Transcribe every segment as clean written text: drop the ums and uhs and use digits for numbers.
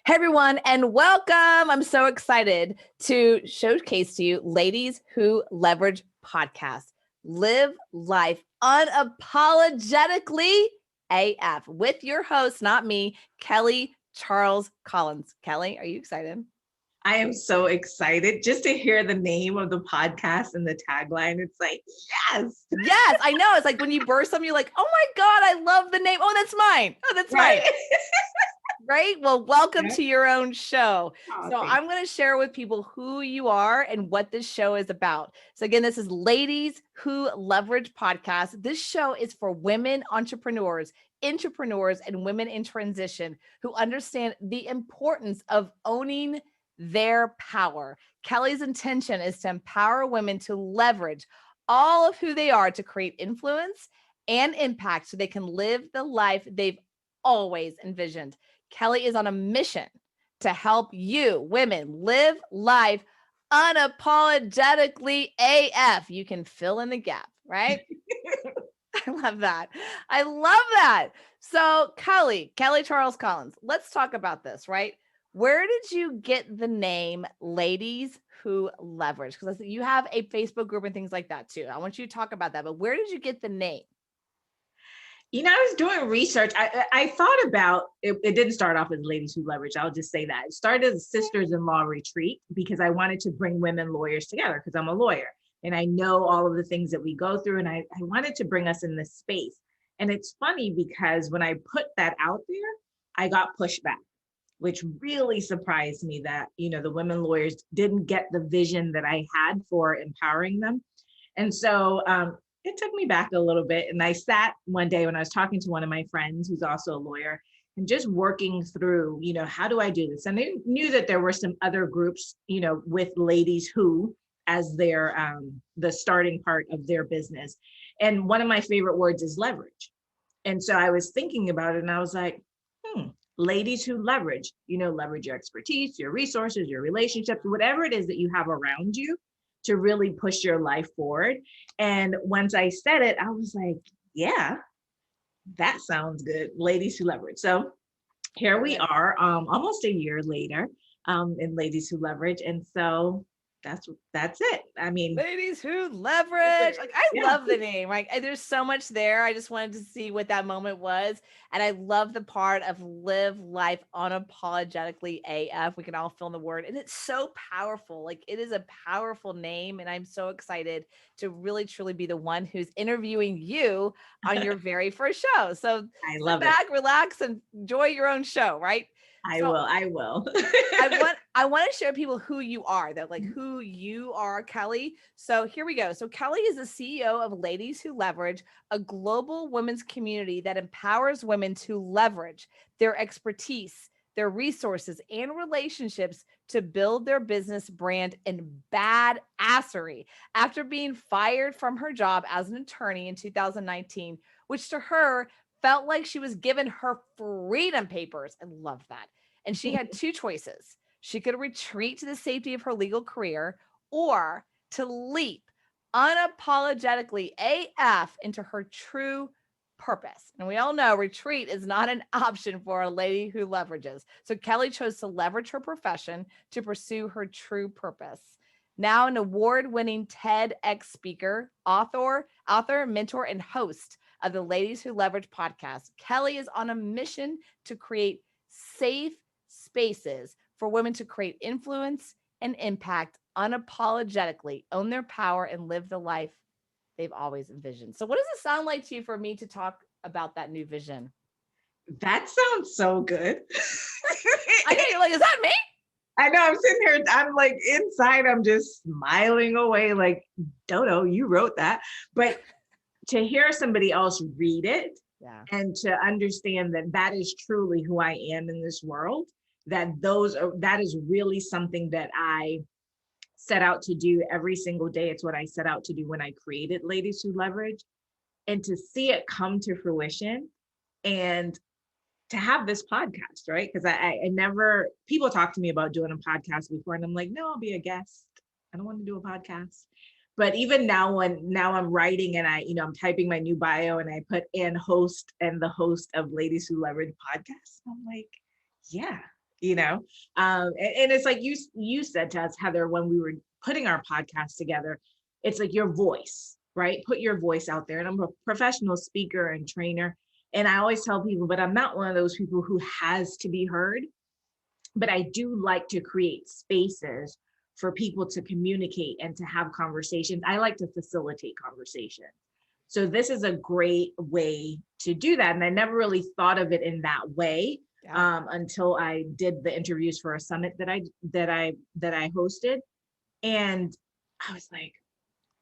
Hey everyone, and welcome. I'm so excited to showcase to you Ladies Who Leverage podcast. Live life unapologetically AF with your host, not me, Kelly Charles Collins. Kelly, are you excited? I am so excited just to hear the name of the podcast and the tagline. It's like, yes. Yes, I know. It's like when you burst them, you're like, oh my God, I love the name. Oh, that's mine. Oh, that's Right. mine. Right? Well, welcome Yeah. to your own show. Oh, So thanks. I'm going to share with people who you are and what this show is about. So again, this is Ladies Who Leverage podcast. This show is for women entrepreneurs, intrapreneurs, and women in transition who understand the importance of owning their power. Kelly's intention is to empower women to leverage all of who they are to create influence and impact so they can live the life they've always envisioned. Kelly is on a mission to help you, women, live life unapologetically AF. You can fill in the gap, right? I love that. I love that. So, Kelly Charles Collins, let's talk about this, right? Where did you get the name Ladies Who Leverage? Because you have a Facebook group and things like that too. I want you to talk about that, but where did you get the name? I was doing research. I thought about it. It didn't start off as Ladies Who Leverage. I'll just say that. It started as a sisters-in-law retreat because I wanted to bring women lawyers together because I'm a lawyer and I know all of the things that we go through. And I wanted to bring us in this space. And it's funny because when I put that out there, I got pushback, which really surprised me that, the women lawyers didn't get the vision that I had for empowering them. And so it took me back a little bit. And I sat one day when I was talking to one of my friends who's also a lawyer and just working through, how do I do this? And I knew that there were some other groups, with Ladies Who as their the starting part of their business. And one of my favorite words is leverage. And so I was thinking about it and I was like, Ladies who leverage, leverage your expertise, your resources, your relationships, whatever it is that you have around you to really push your life forward. And once I said it, I was like, yeah, that sounds good. Ladies Who Leverage. So here we are, almost a year later, in Ladies Who Leverage. And so that's it. I mean, Ladies Who Leverage. Like, I yeah. love the name. Like, there's so much there. I just wanted to see what that moment was. And I love the part of live life unapologetically AF. We can all fill in the word. And it's so powerful. Like, it is a powerful name. And I'm so excited to really, truly be the one who's interviewing you on your very first show. So I sit love back, relax, and enjoy your own show, right? I So will. I want to show people who you are, though, like who you are, Kelly. So here we go. So Kelly is the CEO of Ladies Who Leverage, a global women's community that empowers women to leverage their expertise, their resources, and relationships to build their business brand and badassery after being fired from her job as an attorney in 2019, which to her felt like she was given her freedom papers. I love that. And she had two choices. She could retreat to the safety of her legal career or to leap unapologetically AF into her true purpose. And we all know retreat is not an option for a lady who leverages. So Kelly chose to leverage her profession to pursue her true purpose. Now an award-winning TEDx speaker, author, mentor, and host of the Ladies Who Leverage podcast, Kelly is on a mission to create safe spaces for women to create influence and impact unapologetically, own their power, and live the life they've always envisioned. So what does it sound like to you for me to talk about that new vision? That sounds so good. I know you're like, is that me? I know I'm sitting here, I'm like inside, I'm just smiling away like, Dodo, you wrote that. But to hear somebody else read it and to understand that that is truly who I am in this world, that is really something that I set out to do every single day. It's what I set out to do when I created Ladies Who Leverage, and to see it come to fruition and to have this podcast, right? Because I never, people talk to me about doing a podcast before and I'm like, no, I'll be a guest. I don't want to do a podcast. But even now I'm writing and I'm typing my new bio and I put in host and the host of Ladies Who Leverage podcast. I'm like, yeah, you know? And it's like you said to us, Heather, when we were putting our podcast together, it's like your voice, right? Put your voice out there. And I'm a professional speaker and trainer. And I always tell people, but I'm not one of those people who has to be heard. But I do like to create spaces for people to communicate and to have conversations. I like to facilitate conversation. So this is a great way to do that. And I never really thought of it in that way until I did the interviews for a summit that I hosted. And I was like,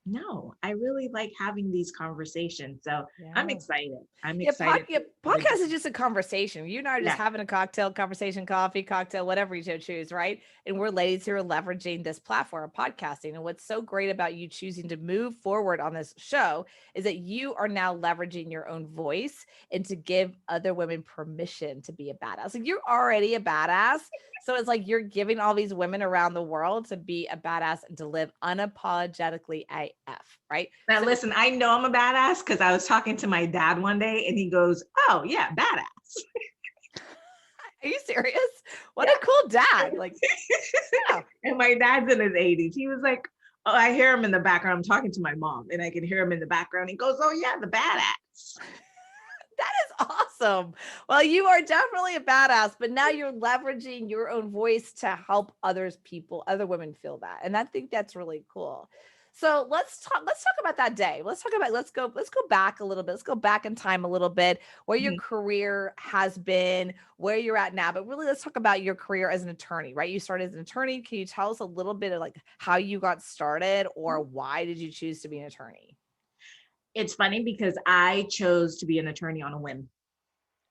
no, I really like having these conversations. So I'm excited. I'm excited. Podcast is just a conversation. You and I are just having a cocktail conversation, coffee, cocktail, whatever you choose, right? And we're ladies who are leveraging this platform, podcasting. And what's so great about you choosing to move forward on this show is that you are now leveraging your own voice and to give other women permission to be a badass. Like you're already a badass. So it's like you're giving all these women around the world to be a badass and to live unapologetically AF, right? Now, listen, I know I'm a badass because I was talking to my dad one day and he goes, oh, yeah, badass. Are you serious? What a cool dad. Like, yeah. And my dad's in his 80s. He was like, oh, I hear him in the background. I'm talking to my mom and I can hear him in the background. He goes, oh, yeah, the badass. That is awesome. Well, you are definitely a badass, but now you're leveraging your own voice to help other women feel that. And I think that's really cool. So let's talk about that day. Let's go back a little bit. Let's go back in time a little bit, where your career has been, where you're at now, but really let's talk about your career as an attorney, right? You started as an attorney. Can you tell us a little bit of like how you got started or why did you choose to be an attorney? It's funny because I chose to be an attorney on a whim.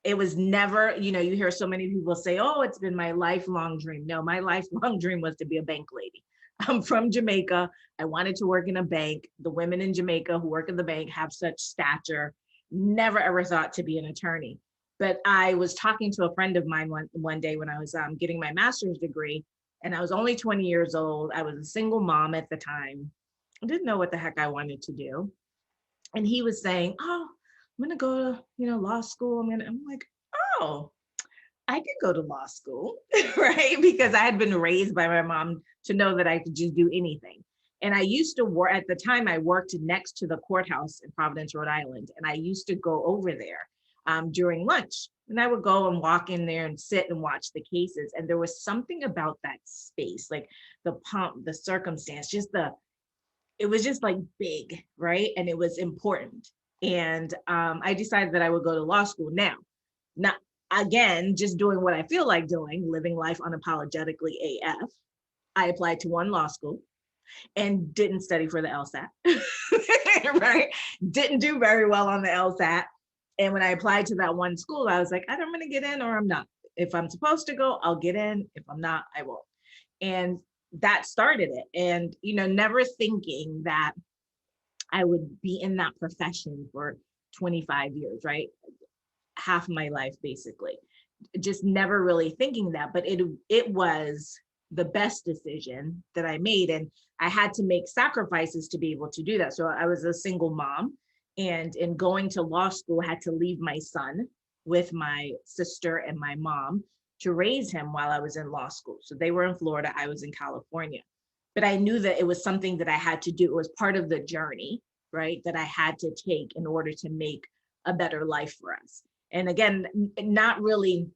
It was never, you hear so many people say, oh, it's been my lifelong dream. No, my lifelong dream was to be a bank lady. I'm from Jamaica. I wanted to work in a bank. The women in Jamaica who work in the bank have such stature. Never ever thought to be an attorney. But I was talking to a friend of mine one day when I was getting my master's degree, and I was only 20 years old. I was a single mom at the time. I didn't know what the heck I wanted to do. And he was saying, oh, I'm going to go to, law school. I'm like, oh, I could go to law school, right? Because I had been raised by my mom to know that I could just do anything. And I used to work, at the time I worked next to the courthouse in Providence, Rhode Island. And I used to go over there during lunch. And I would go and walk in there and sit and watch the cases. And there was something about that space, like the pomp, the circumstance, it was just like big, right? And it was important. And I decided that I would go to law school now. Not again, just doing what I feel like doing, living life unapologetically AF. I applied to one law school and didn't study for the LSAT, right? Didn't do very well on the LSAT. And when I applied to that one school, I was like, either I'm going to get in or I'm not. If I'm supposed to go, I'll get in. If I'm not, I won't. And that started it. And, never thinking that I would be in that profession for 25 years, right? Half my life, basically. Just never really thinking that, but it was the best decision that I made. And I had to make sacrifices to be able to do that. So I was a single mom, and in going to law school, had to leave my son with my sister and my mom to raise him while I was in law school. So they were in Florida, I was in California. But I knew that it was something that I had to do. It was part of the journey, right, that I had to take in order to make a better life for us. And again, not really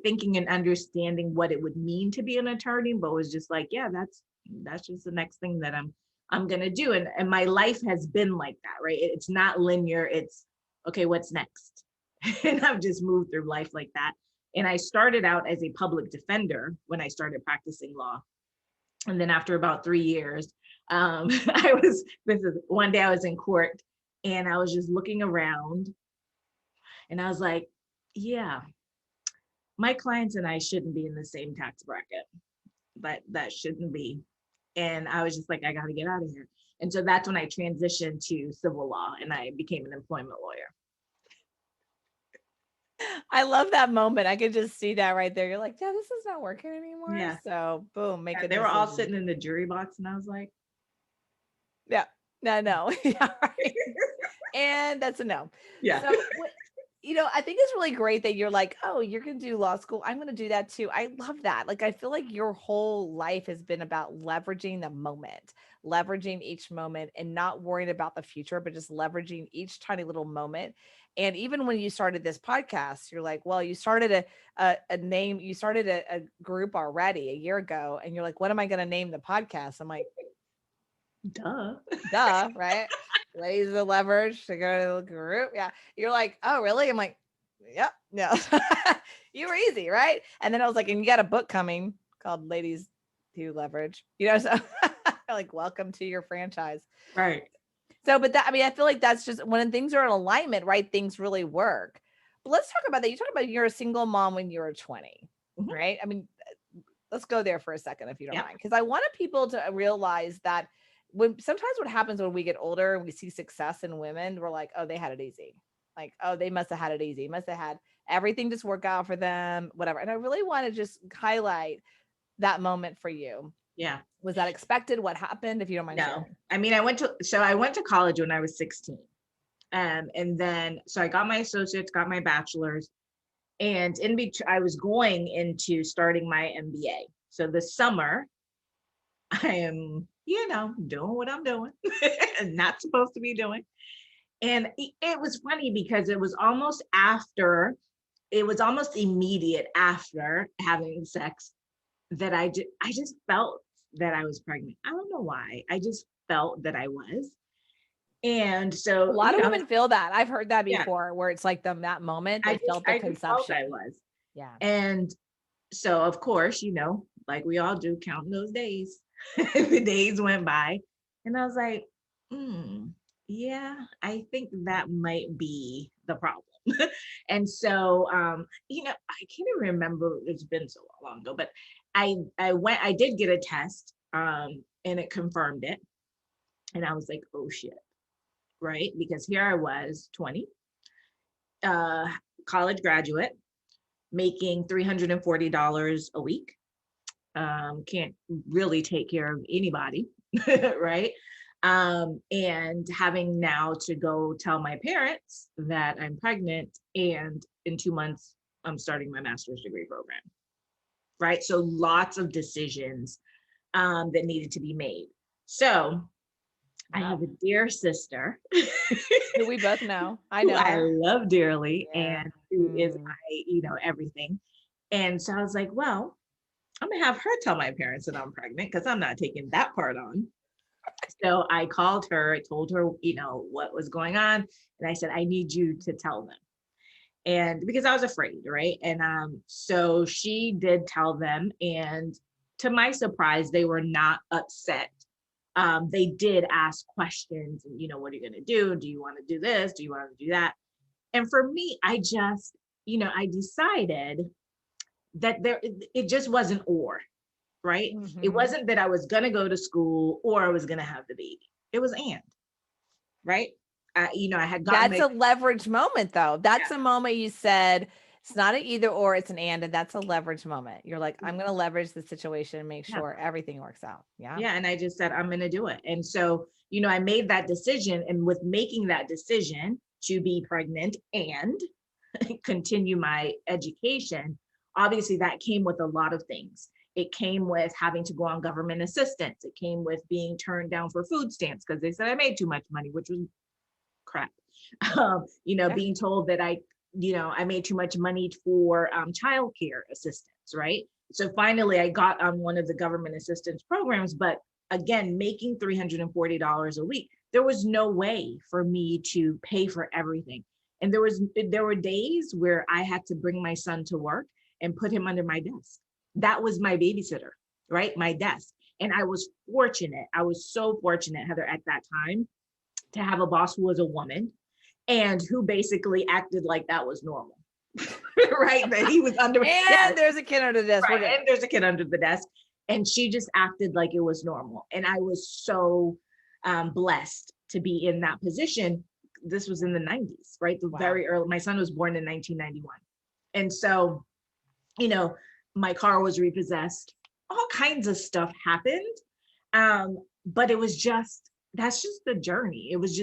thinking and understanding what it would mean to be an attorney, but was just like, yeah, that's just the next thing that I'm gonna do. And my life has been like that, right? It's not linear. It's okay, what's next? And I've just moved through life like that. And I started out as a public defender when I started practicing law. And then after about 3 years, one day I was in court and I was just looking around and I was like, yeah, my clients and I shouldn't be in the same tax bracket. That shouldn't be. And I was just like, I got to get out of here. And so that's when I transitioned to civil law and I became an employment lawyer. I love that moment. I could just see that right there. You're like, yeah, this is not working anymore. Yeah. So boom, make it. They were all sitting in the jury box and I was like, yeah, no. Yeah, right. And that's a no. Yeah. I think it's really great that you're like, oh, you're going to do law school. I'm going to do that too. I love that. Like, I feel like your whole life has been about leveraging the moment, leveraging each moment and not worrying about the future, but just leveraging each tiny little moment. And even when you started this podcast, you're like, well, you started a name, you started a group already a year ago. And you're like, what am I going to name the podcast? I'm like, Duh. right? Ladies of leverage to go to the group. Yeah. You're like, oh, really? I'm like, yep. No. You were easy, right? And then I was like, and you got a book coming called Ladies Who Leverage, so like, welcome to your franchise. Right. So, but that, I mean, I feel like that's just when things are in alignment, right? Things really work. But let's talk about that. You talk about you're a single mom when you were 20, right? I mean, let's go there for a second, if you don't mind, because I wanted people to realize that sometimes what happens when we get older and we see success in women, we're like, oh, they had it easy. Like, oh, they must have had it easy. Must have had everything just work out for them, whatever. And I really want to just highlight that moment for you. Yeah. Was that expected? What happened? If you don't mind sharing. I mean, I went to college when I was 16. And then, so I got my associates, got my bachelor's, and in between, I was going into starting my MBA. So this summer, I am, doing what I'm doing and not supposed to be doing. And it was funny because it was almost immediate after having sex that I just felt that I was pregnant. I don't know why. I just felt that I was. And so a lot of women feel that. I've heard that before, where it's like that moment they felt the conception. I was. Yeah. And so of course, like we all do, counting those days. The days went by and I was like, yeah, I think that might be the problem. And so I can't even remember, it's been so long ago, but I did get a test and it confirmed it. And I was like, oh shit. Right? Because here I was 20, college graduate, making $340 a week. Can't really take care of anybody, right? And having now to go tell my parents that I'm pregnant, and in 2 months, I'm starting my master's degree program, right? So lots of decisions that needed to be made. So I have a dear sister who we both know. I know who I her. love dearly, and who is everything. And so I was like, well, I'm gonna have her tell my parents that I'm pregnant because I'm not taking that part on. So I called her, I told her, what was going on. And I said, I need you to tell them. And because I was afraid, right? And so she did tell them. And to my surprise, they were not upset. They did ask questions, and what are you going to do? Do you want to do this? Do you want to do that? And for me, I just, I decided that it just wasn't or, right? It wasn't that I was going to go to school or I was going to have the baby. It was and, right? I had gotten that's a leverage moment though. That's a moment you said, it's not an either or, it's an and that's a leverage moment. You're like, I'm going to leverage the situation and make sure everything works out. Yeah. Yeah. And I just said, I'm going to do it. And so, I made that decision, and with making that decision to be pregnant and continue my education, obviously that came with a lot of things. It came with having to go on government assistance. It came with being turned down for food stamps because they said I made too much money, which was crap. Being told that I made too much money for childcare assistance, right? So finally I got on one of the government assistance programs, but again, making $340 a week, there was no way for me to pay for everything. And there were days where I had to bring my son to work and put him under my desk. That was my babysitter, right? My desk. And I was fortunate. I was so fortunate, Heather, at that time to have a boss who was a woman and who basically acted like that was normal, right? That he was under. And there's a kid under the desk. Right, and there's a kid under the desk. And she just acted like it was normal. And I was so blessed to be in that position. This was in the 90s, right? Very early. My son was born in 1991. And so, my car was repossessed. All kinds of stuff happened. But it was just that's just the journey. It was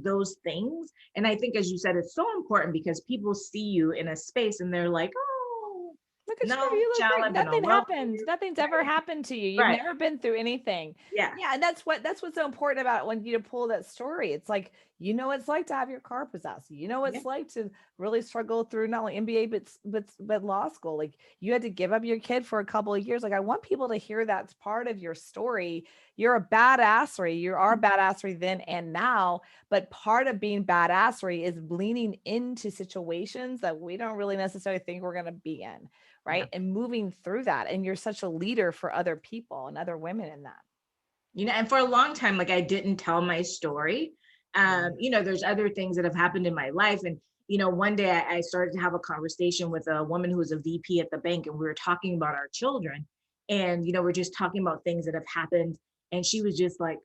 those things. And I think, as you said, it's so important because people see you in a space and they're like, oh, Look at you. no, You look child, great. I've been all Nothing well for happens. you. Nothing's ever happened to you. You've Right. never been through anything. Yeah. Yeah. And that's what's so important about when you pull that story. It's like, you know what it's like to have your car possessed. You know what Yeah. it's like to really struggle through not only MBA but law school. Like you had to give up your kid for a couple of years. Like I want people to hear that's part of your story. You're a badassery. You are badassery then and now, but part of being badassery is leaning into situations that we don't really necessarily think we're going to be in, Yeah. right? And moving through that. And you're such a leader for other people and other women in that. And for a long time, like I didn't tell my story. There's other things that have happened in my life. And, one day I started to have a conversation with a woman who was a VP at the bank, and we were talking about our children. And, we're just talking about things that have happened. And she was just like,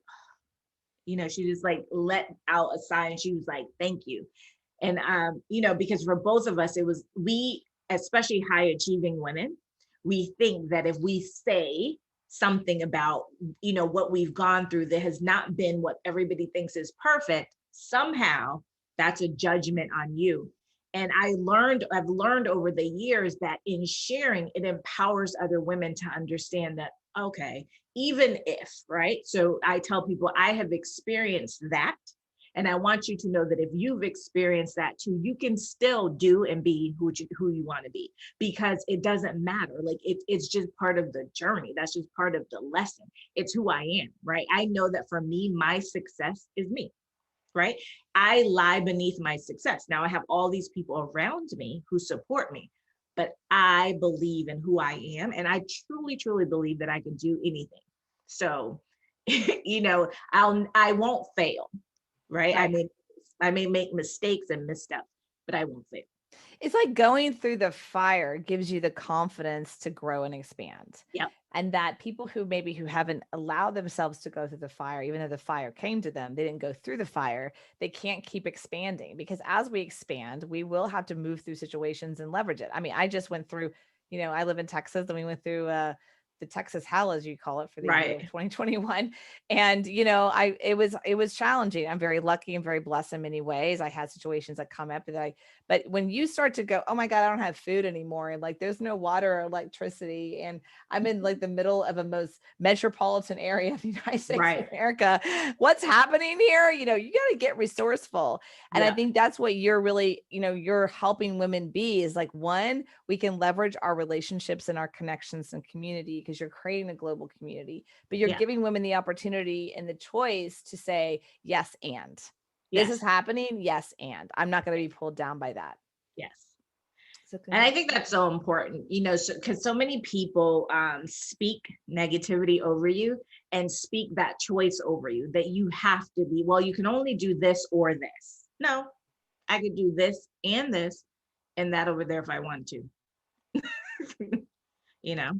she just like let out a sigh and she was like, thank you. And, because for both of us, we, especially high achieving women, we think that if we say something about, what we've gone through that has not been what everybody thinks is perfect, somehow that's a judgment on you. And I've learned over the years that in sharing, it empowers other women to understand that, okay, even if, right? So I tell people I have experienced that. And I want you to know that if you've experienced that too, you can still do and be who you want to be, because it doesn't matter. Like it's just part of the journey. That's just part of the lesson. It's who I am, right? I know that for me, my success is me, right? I lie beneath my success. Now I have all these people around me who support me, but I believe in who I am. And I truly, truly believe that I can do anything. So, I won't fail. Right. Right. I may make mistakes and missteps, but I won't fail. It's like going through the fire gives you the confidence to grow and expand. Yep. And that people who haven't allowed themselves to go through the fire, even though the fire came to them, they didn't go through the fire, they can't keep expanding, because as we expand, we will have to move through situations and leverage it. I mean, I just went through, I live in Texas, and we went through the Texas hell, as you call it, for the year of Right. 2021. And, it was challenging. I'm very lucky and very blessed in many ways. I had situations that come up but when you start to go, oh my God, I don't have food anymore. And like, there's no water or electricity. And I'm in like the middle of a most metropolitan area of the United States of Right. America. What's happening here? You got to get resourceful. And I Yeah. think that's what you're really, you're helping women be, is like, one, we can leverage our relationships and our connections and community, because you're creating a global community, but you're Yeah. giving women the opportunity and the choice to say, yes, and this is Yes. happening. Yes. And I'm not going to be pulled down by that. Yes. So And I think that's so important, because so many people speak negativity over you and speak that choice over you, that you have to be, well, you can only do this or this. No, I could do this and that over there if I want to, you know?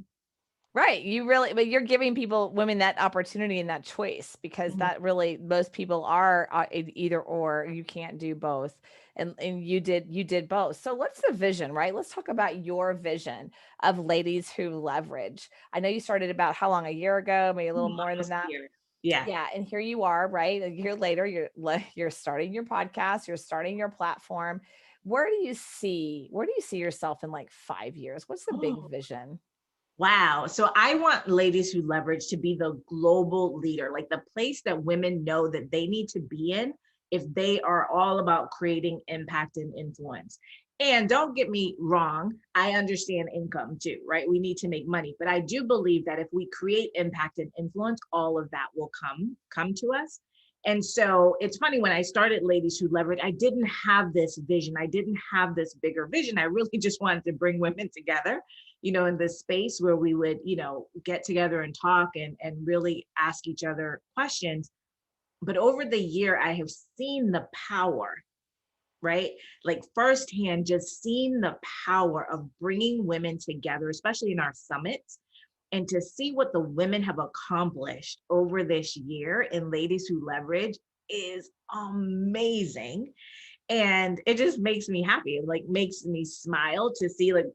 Right. But you're giving women that opportunity and that choice, because Mhm. that really, most people are either or. You can't do both. And you did both. So what's the vision, right? Let's talk about your vision of Ladies Who Leverage. I know you started about how long, a year ago, maybe a little more than Almost that. here. Yeah. Yeah. And here you are, right? A year later, you're starting your podcast, you're starting your platform. Where do you see yourself in like 5 years? What's the big Oh, vision? wow. So I want Ladies Who Leverage to be the global leader, like the place that women know that they need to be in if they are all about creating impact and influence. And don't get me wrong, I understand income too, right? We need to make money, but I do believe that if we create impact and influence, all of that will come to us. And so it's funny, when I started Ladies Who Leverage, I didn't have this vision. I didn't have this bigger vision. I really just wanted to bring women together, in this space where we would, get together and talk and really ask each other questions. But over the year, I have seen the power, right? Like firsthand, just seeing the power of bringing women together, especially in our summits, and to see what the women have accomplished over this year in Ladies Who Leverage is amazing. And it just makes me happy. It like makes me smile to see, like,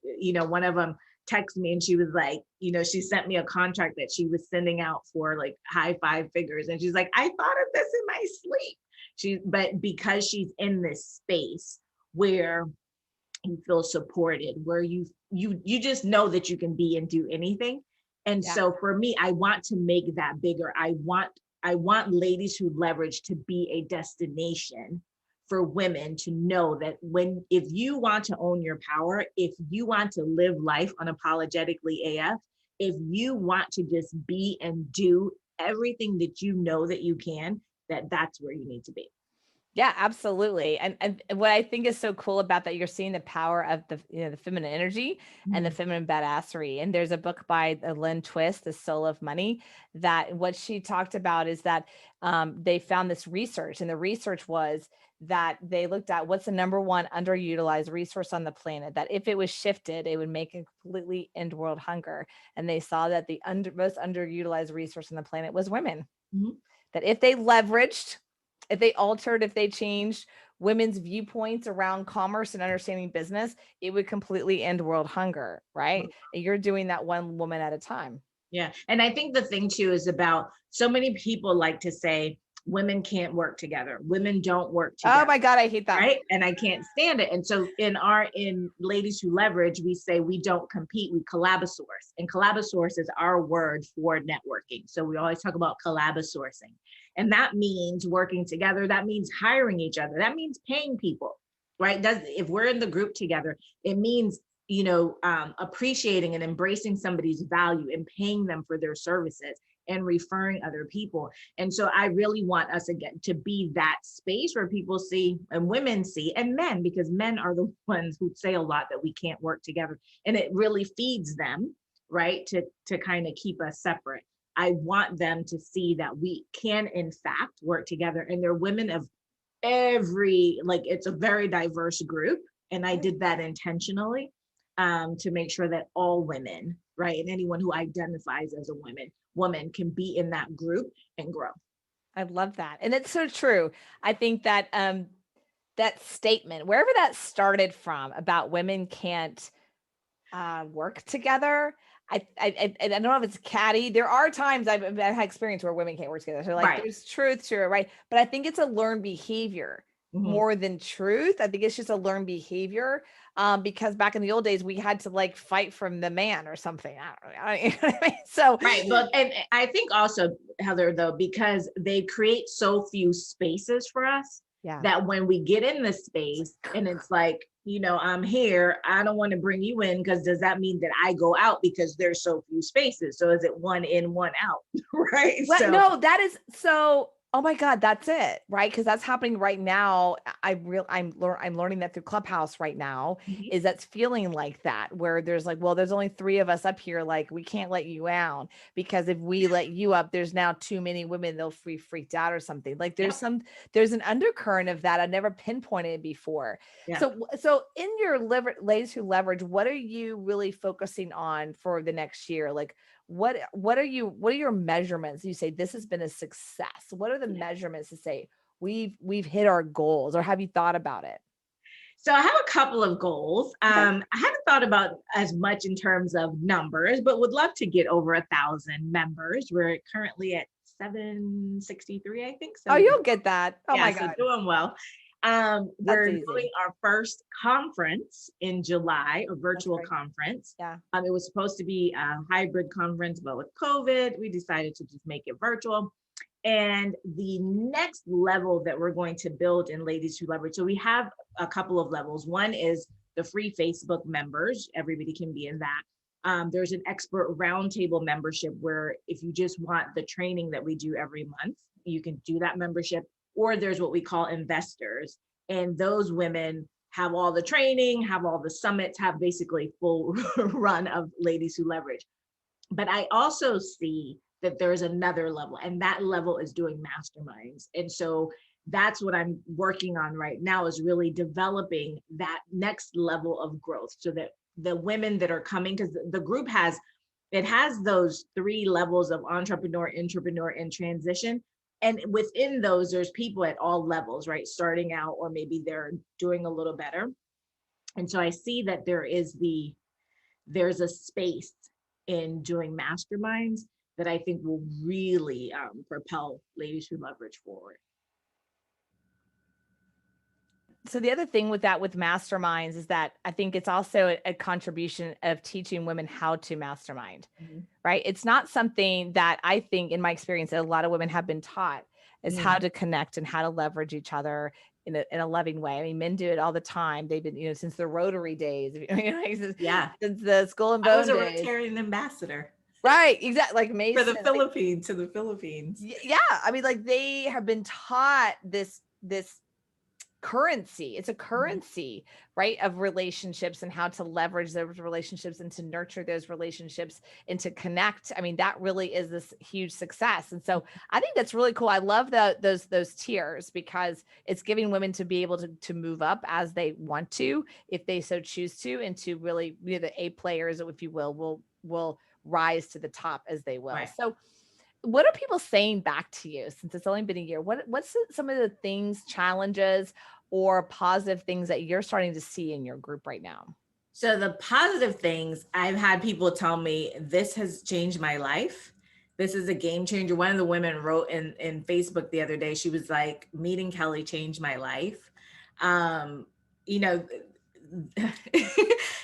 one of them texted me and she was like, she sent me a contract that she was sending out for like high five figures. And she's like, I thought of this in my sleep. But because she's in this space where you feel supported, where you just know that you can be and do anything. And so for me, I want to make that bigger. I want Ladies Who Leverage to be a destination for women to know that if you want to own your power, if you want to live life unapologetically AF, if you want to just be and do everything that you know that you can, that's where you need to be. Yeah, absolutely. And what I think is so cool about that, you're seeing the power of the feminine energy and the feminine badassery. And there's a book by Lynn Twist, The Soul of Money, that what she talked about is that they found this research, and the research was that they looked at what's the number one underutilized resource on the planet, that if it was shifted, it would make it completely end world hunger. And they saw that the most underutilized resource on the planet was women. That if they leveraged, if they altered, if they changed women's viewpoints around commerce and understanding business, it would completely end world hunger, right? And you're doing that one woman at a time. Yeah. And I think the thing too is about, so many people like to say women can't work together. Women don't work together. Oh my God, I hate that. Right. And I can't stand it. And so in Ladies Who Leverage, we say we don't compete, we collabosource. And collabosource is our word for networking. So we always talk about collabosourcing. And that means working together. That means hiring each other. That means paying people, right? If we're in the group together, it means, appreciating and embracing somebody's value and paying them for their services and referring other people. And so I really want us again to be that space where people see, and women see, and men, because men are the ones who say a lot that we can't work together. And it really feeds them, right? To kind of keep us separate. I want them to see that we can, in fact, work together. And they're women of it's a very diverse group. And I did that intentionally to make sure that all women, right, and anyone who identifies as a woman can be in that group and grow. I love that. And it's so true. I think that that statement, wherever that started from about women can't work together, I don't know if it's catty. There are times I've had experience where women can't work together. So like there's truth to it, right? But I think it's a learned behavior more than truth. I think it's just a learned behavior because back in the old days, we had to like fight from the man or something. I don't know. You know what I mean? So right. But and I think also, Heather, though, because they create so few spaces for us, that when we get in the space and it's like, I'm here, I don't want to bring you in, because does that mean that I go out because there's so few spaces? So is it one in, one out? Right. Well, no, that is so. Oh my God, that's it, right? Because that's happening right now. I'm learning that through Clubhouse right now. Is that's feeling like that, where there's like, well, there's only 3 of us up here. Like, we can't let you out because if we let you up, there's now too many women. They'll be freaked out or something. Like there's an undercurrent of that. I've never pinpointed before. Yeah. So in your Ladies Who Leverage, what are you really focusing on for the next year? Like, what are your measurements? You say this has been a success. What are the measurements to say we've hit our goals, or have you thought about it? So I have a couple of goals. I haven't thought about as much in terms of numbers, but would love to get over 1,000 members. We're currently at 763, I think. So you'll get that. Oh my God. So doing well. We're doing our first conference in July, a virtual conference. Yeah. It was supposed to be a hybrid conference, but with COVID, we decided to just make it virtual. And the next level that we're going to build in Ladies Who Leverage, so we have a couple of levels. One is the free Facebook members. Everybody can be in that. There's an expert roundtable membership where if you just want the training that we do every month, you can do that membership. Or there's what we call investors. And those women have all the training, have all the summits, have basically full run of Ladies Who Leverage. But I also see that there's another level, and that level is doing masterminds. And so that's what I'm working on right now, is really developing that next level of growth so that the women that are coming, because the group has those 3 levels of entrepreneur, and transition. And within those, there's people at all levels, right? Starting out, or maybe they're doing a little better. And so I see that there is the there's a space in doing masterminds that I think will really propel Ladies Who Leverage forward. So the other thing with that, with masterminds, is that I think it's also a contribution of teaching women how to mastermind, right? It's not something that I think, in my experience, that a lot of women have been taught, is how to connect and how to leverage each other in a loving way. I mean, men do it all the time. They've been, since the Rotary days, since the Skull and Bone I was a days. Rotarian ambassador. Right, exactly. Like Mason. For the Philippines, to the Philippines. Yeah. I mean, like, they have been taught this currency. It's a currency, right, of relationships, and how to leverage those relationships and to nurture those relationships and to connect. I mean, that really is this huge success. And so I think that's really cool. I love those tiers, because it's giving women to be able to move up as they want to, if they so choose to, and to really, the A players, if you will rise to the top as they will. Right. So what are people saying back to you, since it's only been a year? What's some of the things, challenges, or positive things that you're starting to see in your group right now? So the positive things, I've had people tell me, this has changed my life. This is a game changer. One of the women wrote in Facebook the other day, she was like, meeting Kelly changed my life.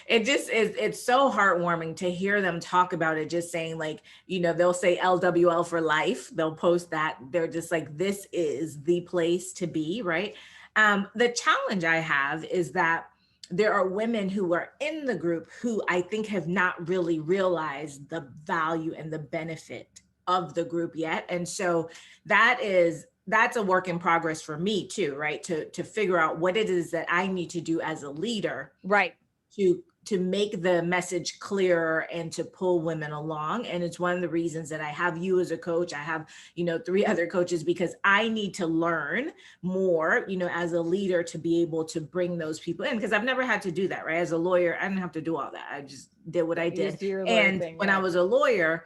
It just is, it's so heartwarming to hear them talk about it, just saying, like, they'll say LWL for life. They'll post that. They're just like, this is the place to be, right? The challenge I have is that there are women who are in the group who I think have not really realized the value and the benefit of the group yet. And so that's a work in progress for me too, right? To figure out what it is that I need to do as a leader, right, to make the message clearer and to pull women along. And it's one of the reasons that I have you as a coach. I have, 3 other coaches, because I need to learn more, as a leader, to be able to bring those people in, because I've never had to do that, right? As a lawyer, I didn't have to do all that. I just did what I did. And when I was a lawyer,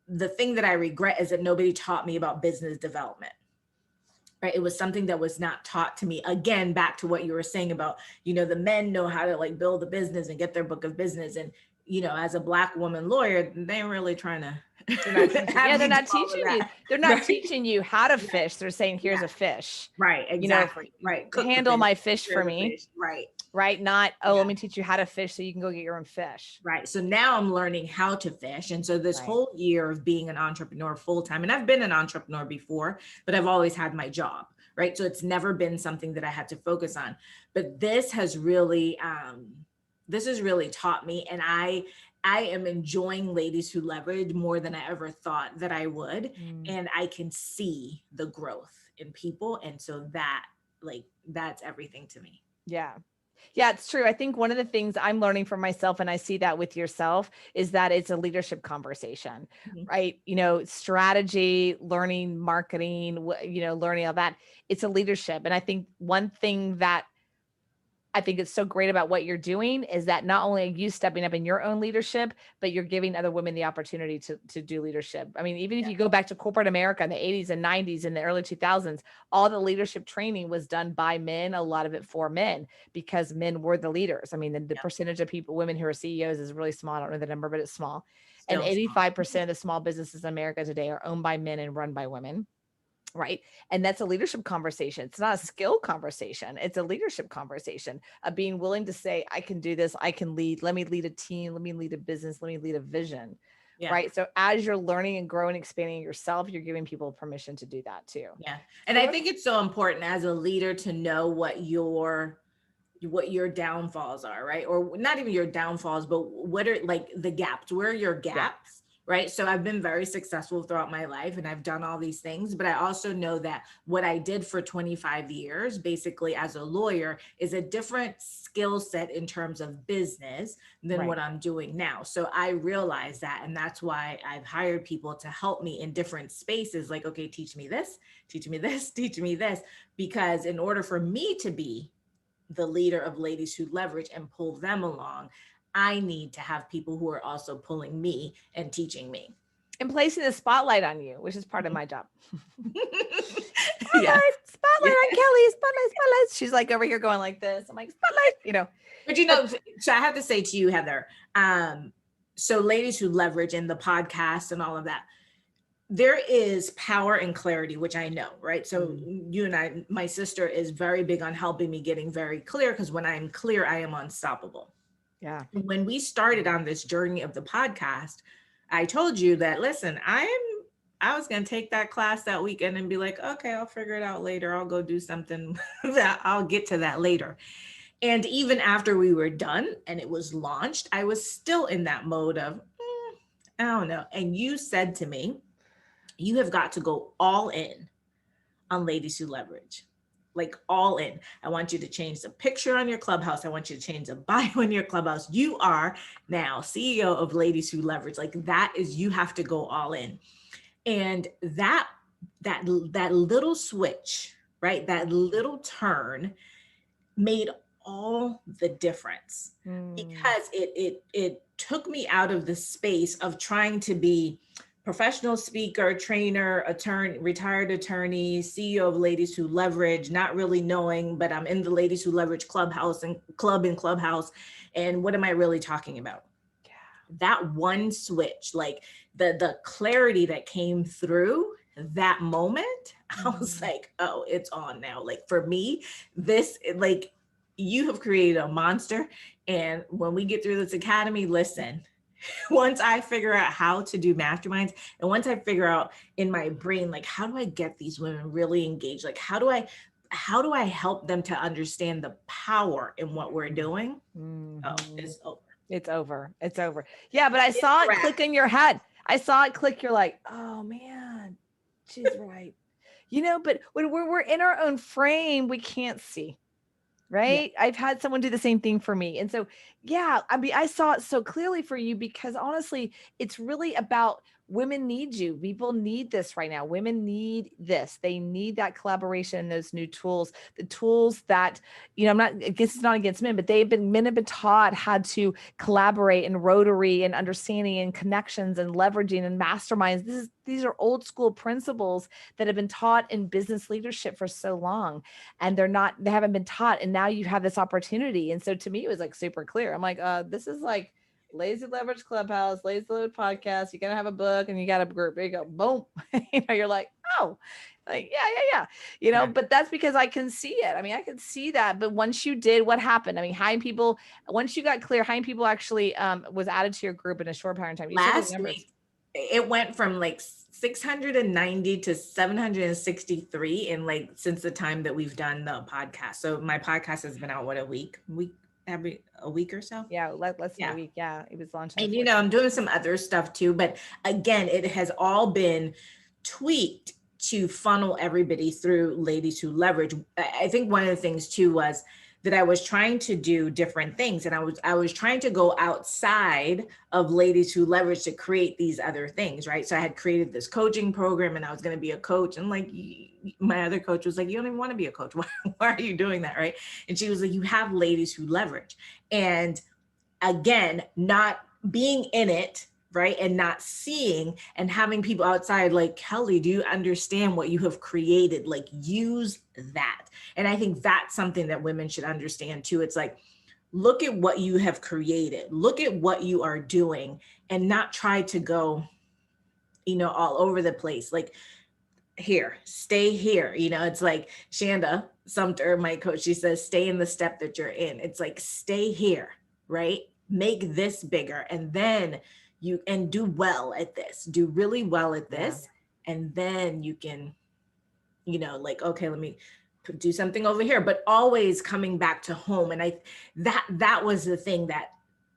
the thing that I regret is that nobody taught me about business development. Right. It was something that was not taught to me. Again, back to what you were saying about, the men know how to like build a business and get their book of business. And, as a Black woman lawyer, they ain't really trying to. They're not teaching you. They're not teaching you how to fish. They're saying, here's a fish. Right. Exactly. Right. Handle my fish for me. Right. Right. Not, let me teach you how to fish so you can go get your own fish. Right. So now I'm learning how to fish. And so this whole year of being an entrepreneur full-time, and I've been an entrepreneur before, but I've always had my job. Right. So it's never been something that I had to focus on. But this has really taught me. And I am enjoying Ladies Who Leverage more than I ever thought that I would. And I can see the growth in people. And so that's everything to me. Yeah. Yeah, it's true. I think one of the things I'm learning from myself, and I see that with yourself, is that it's a leadership conversation, right? Strategy, learning, marketing, learning all that. It's a leadership. And I think one thing that I think it's so great about what you're doing is that not only are you stepping up in your own leadership, but you're giving other women the opportunity to do leadership. I mean, even if you go back to corporate America in the 80s and 90s and the early 2000s, all the leadership training was done by men, a lot of it for men, because men were the leaders. I mean, the percentage of women who are CEOs is really small. I don't know the number, but it's small. Still and 85% of the small businesses in America today are owned by men and run by women. Right. And that's a leadership conversation. It's not a skill conversation. It's a leadership conversation of being willing to say, I can do this. I can lead. Let me lead a team. Let me lead a business. Let me lead a vision. Yeah. Right. So as you're learning and growing, expanding yourself, you're giving people permission to do that too. Yeah. And I think it's so important as a leader to know what your downfalls are, right? Or not even your downfalls, but what are like the gaps? Where are your gaps? Yeah. Right. So I've been very successful throughout my life and I've done all these things, but I also know that what I did for 25 years, basically as a lawyer, is a different skill set in terms of business than what I'm doing now. So I realize that. And that's why I've hired people to help me in different spaces. Like, okay, teach me this, teach me this, teach me this, because in order for me to be the leader of Ladies Who Leverage and pull them along, I need to have people who are also pulling me and teaching me. And placing the spotlight on you, which is part of my job. Yeah. Spotlight on Kelly, spotlight. She's like over here going like this. I'm like, spotlight, But so I have to say to you, Heather, so ladies who leverage in the podcast and all of that, there is power and clarity, which I know, right? So you and I, my sister is very big on helping me getting very clear, because when I'm clear, I am unstoppable. Yeah. When we started on this journey of the podcast, I told you that, listen, I was going to take that class that weekend and be like, okay, I'll figure it out later. I'll go do something that I'll get to that later. And even after we were done and it was launched, I was still in that mode of, I don't know. And you said to me, you have got to go all in on Ladies Who Leverage. Like all in. I want you to change the picture on your Clubhouse. I want you to change the bio in your Clubhouse. You are now CEO of Ladies Who Leverage. Like that is, you have to go all in. And that little switch, right? That little turn made all the difference, because it took me out of the space of trying to be professional speaker, trainer, attorney, retired attorney, CEO of Ladies Who Leverage, not really knowing, but I'm in the Ladies Who Leverage Clubhouse and Clubhouse. And what am I really talking about? Yeah. That one switch, like the clarity that came through that moment, I was like, oh, it's on now. Like for me, this, like, you have created a monster. And when we get through this academy, listen, once I figure out how to do masterminds, and once I figure out in my brain, like, how do I get these women really engaged? Like, how do I help them to understand the power in what we're doing? Oh, it's over. It's over. It's over. Yeah, but I saw it click in your head. I saw it click. You're like, oh man, she's right. But when we're in our own frame, we can't see. Right. Yeah. I've had someone do the same thing for me. And so, yeah, I mean, I saw it so clearly for you, because honestly, it's really about women need you. People need this right now. Women need this. They need that collaboration and those new tools, the tools that, I guess it's not against men, but men have been taught how to collaborate and Rotary and understanding and connections and leveraging and masterminds. These are old school principles that have been taught in business leadership for so long, and they haven't been taught. And now you have this opportunity. And so to me, it was like super clear. I'm like, this is like Lazy Leverage Clubhouse, Lazy Load Podcast. You got to have a book and you got a group. There you go. Boom. You're like, oh, like, yeah. But that's because I can see it. I mean, I can see that. But once you did, what happened? I mean, once you got clear, how many people actually was added to your group in a short period of time? Last week, it went from like 690 to 763 in like since the time that we've done the podcast. So my podcast has been out a week or so. Yeah, less than a week. Yeah, it was launched. And I'm doing some other stuff too, but again, it has all been tweaked to funnel everybody through Ladies Who Leverage. I think one of the things too was that I was trying to do different things, and I was trying to go outside of Ladies Who Leverage to create these other things, right? So I had created this coaching program, and I was going to be a coach, and like my other coach was like, "You don't even want to be a coach. Why are you doing that?" Right? And she was like, "You have Ladies Who Leverage," and again, not being in it, right? And not seeing and having people outside like, Kelly, do you understand what you have created? Like, use that. And I think that's something that women should understand too. It's like, look at what you have created, look at what you are doing, and not try to go, all over the place. Like, here, stay here. It's like Shanda Sumter, my coach, she says, stay in the step that you're in. It's like, stay here, right? Make this bigger. And then and do well at this, do really well at this. Yeah. And then you can, like, okay, let me do something over here, but always coming back to home. And that was the thing that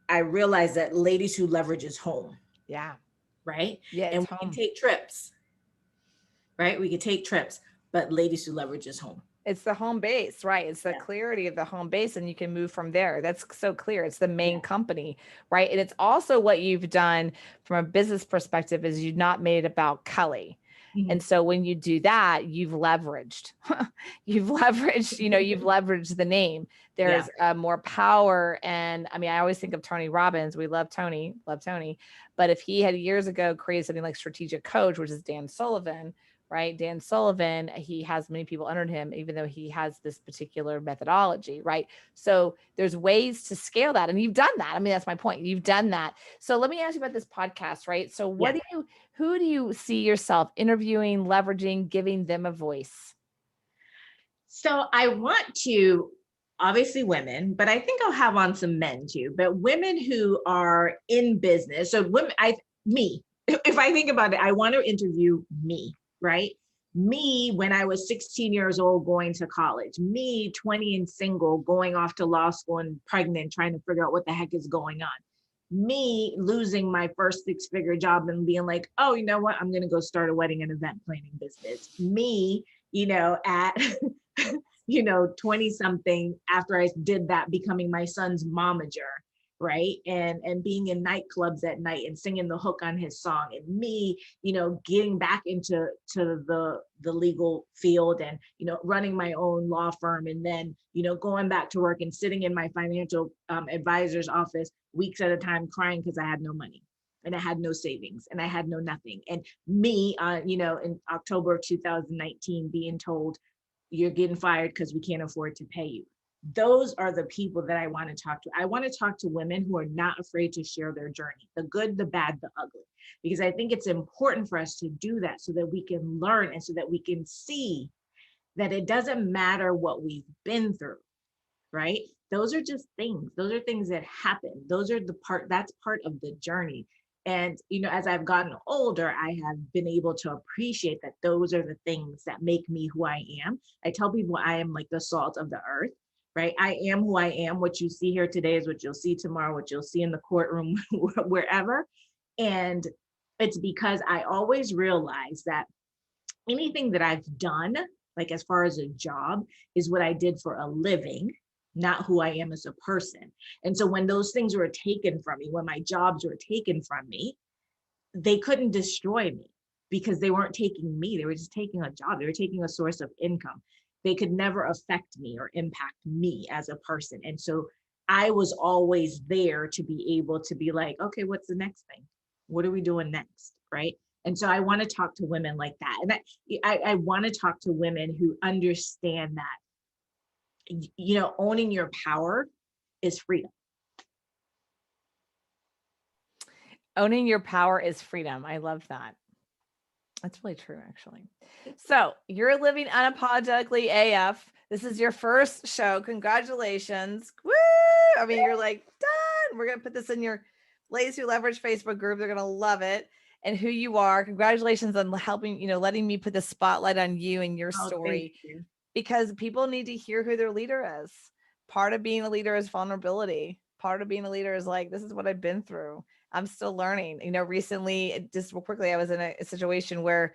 I realized, that Ladies Who Leverage is home. Yeah. Right. Yeah. And we can take trips, right? We can take trips, but Ladies Who Leverage is home. It's the home base, right? It's the clarity of the home base, and you can move from there. That's so clear. It's the main company, right? And it's also what you've done from a business perspective is you've not made it about Kelly. Mm-hmm. And so when you do that, you've leveraged, you've leveraged the name. There's more power. And I mean, I always think of Tony Robbins. We love Tony. But if he had years ago created something like Strategic Coach, which is Dan Sullivan, right? Dan Sullivan, he has many people under him, even though he has this particular methodology, right? So there's ways to scale that. And you've done that. I mean, that's my point. You've done that. So let me ask you about this podcast, right? So Yeah. who do you see yourself interviewing, leveraging, giving them a voice? So I want to, obviously women, but I think I'll have on some men too, but women who are in business. So women, me, if I think about it, I want to interview me, right? Me when I was 16 years old going to college, me 20 and single going off to law school and pregnant, trying to figure out what the heck is going on. Me losing my first six-figure job and being like, oh, you know what? I'm going to go start a wedding and event planning business. Me, at 20 something, after I did that, becoming my son's momager, right? And being in nightclubs at night and singing the hook on his song, and me, getting back into the legal field and, running my own law firm, and then, going back to work and sitting in my financial advisor's office weeks at a time crying because I had no money and I had no savings and I had no nothing. And me, in October of 2019, being told, you're getting fired because we can't afford to pay you. Those are the people that I want to talk to. I want to talk to women who are not afraid to share their journey, the good, the bad, the ugly, because I think it's important for us to do that so that we can learn and so that we can see that it doesn't matter what we've been through, right? Those are just things. Those are things that happen. That's part of the journey. And, as I've gotten older, I have been able to appreciate that those are the things that make me who I am. I tell people I am like the salt of the earth, right? I am who I am. What you see here today is what you'll see tomorrow, what you'll see in the courtroom, wherever. And it's because I always realize that anything that I've done, like as far as a job, is what I did for a living, not who I am as a person. And so when those things were taken from me, when my jobs were taken from me, they couldn't destroy me because they weren't taking me. They were just taking a job. They were taking a source of income. They could never affect me or impact me as a person. And so I was always there to be able to be like, okay, what's the next thing? What are we doing next? Right. And so I want to talk to women like that. And I want to talk to women who understand that owning your power is freedom. Owning your power is freedom. I love that. That's really true, actually. So you're living unapologetically AF. This is your first show. Congratulations. Woo! I mean, you're like, done. We're going to put this in your Ladies Who Leverage Facebook group. They're going to love it. And who you are. Congratulations on helping, letting me put the spotlight on you and your story. You. Because people need to hear who their leader is. Part of being a leader is vulnerability. Part of being a leader is like, this is what I've been through. I'm still learning. Recently, just real quickly, I was in a situation where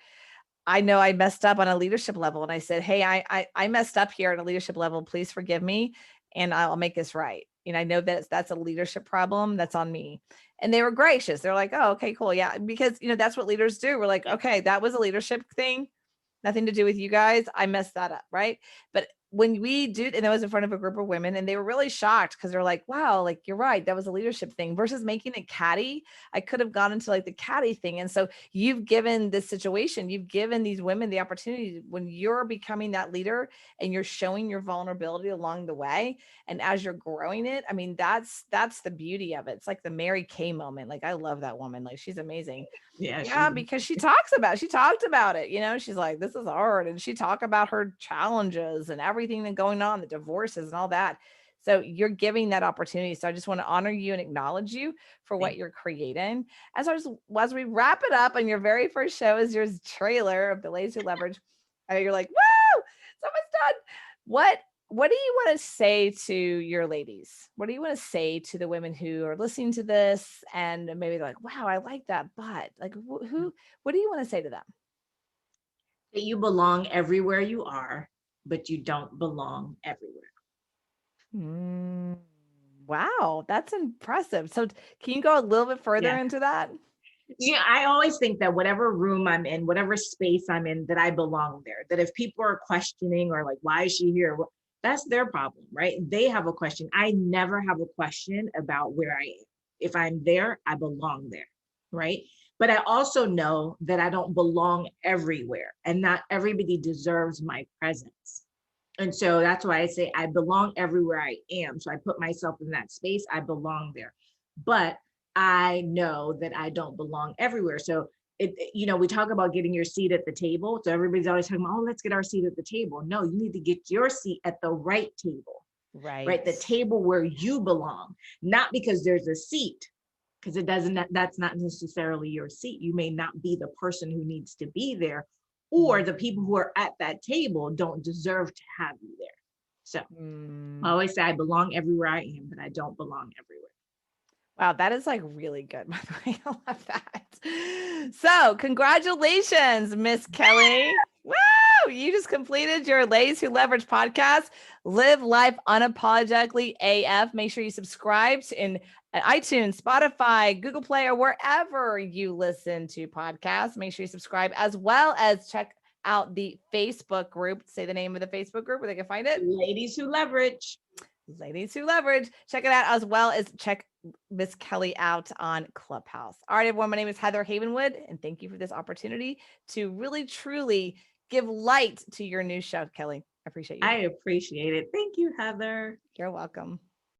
I know I messed up on a leadership level. And I said, hey, I messed up here at a leadership level. Please forgive me. And I'll make this right. I know that that's a leadership problem. That's on me. And they were gracious. They're like, oh, okay, cool. Yeah. Because, that's what leaders do. We're like, okay, that was a leadership thing. Nothing to do with you guys. I messed that up. Right. But when we do, and I was in front of a group of women and they were really shocked because they're like, wow, like you're right. That was a leadership thing versus making it catty. I could have gone into like the catty thing. And so you've given this situation, you've given these women the opportunity when you're becoming that leader and you're showing your vulnerability along the way. And as you're growing it, I mean, that's the beauty of it. It's like the Mary Kay moment. Like, I love that woman. Like, she's amazing. Yeah, because she talked about it, she's like, this is hard. And she talked about her challenges and everything that's going on, the divorces and all that. So you're giving that opportunity. So I just want to honor you and acknowledge you for what you're creating. As we wrap it up, and your very first show is your trailer of the Ladies Who Leverage. You're like, woo, someone's done. What do you want to say to your ladies? What do you want to say to the women who are listening to this and maybe they're like, wow, I like that, but like, what do you want to say to them? That you belong everywhere you are, but you don't belong everywhere. Wow, that's impressive. So can you go a little bit further into that? Yeah, I always think that whatever room I'm in, whatever space I'm in, that I belong there. That if people are questioning or like, why is she here? Well, that's their problem, right? They have a question. I never have a question about where I am. If I'm there, I belong there, right? But I also know that I don't belong everywhere, and not everybody deserves my presence. And so that's why I say I belong everywhere I am. So I put myself in that space, I belong there. But I know that I don't belong everywhere. So we talk about getting your seat at the table. So everybody's always talking about, oh, let's get our seat at the table. No, you need to get your seat at the right table, right? The table where you belong, not because there's a seat, because that's not necessarily your seat. You may not be the person who needs to be there, or the people who are at that table don't deserve to have you there. So I always say I belong everywhere I am, but I don't belong everywhere. Wow, that is like really good, by the way. I love that. So congratulations, Miss Kelly. Woo! You just completed your Ladies Who Leverage podcast, Live Life Unapologetically AF. Make sure you subscribe in iTunes, Spotify, Google Play, or wherever you listen to podcasts. Make sure you subscribe, as well as check out the Facebook group. Say the name of the Facebook group where they can find it. Ladies Who Leverage. Ladies Who Leverage. Check it out, as well as check Miss Kelly out on Clubhouse. All right, everyone. My name is Heather Havenwood, and thank you for this opportunity to really, truly give light to your new show, Kelly. I appreciate you. I appreciate it. Thank you, Heather. You're welcome.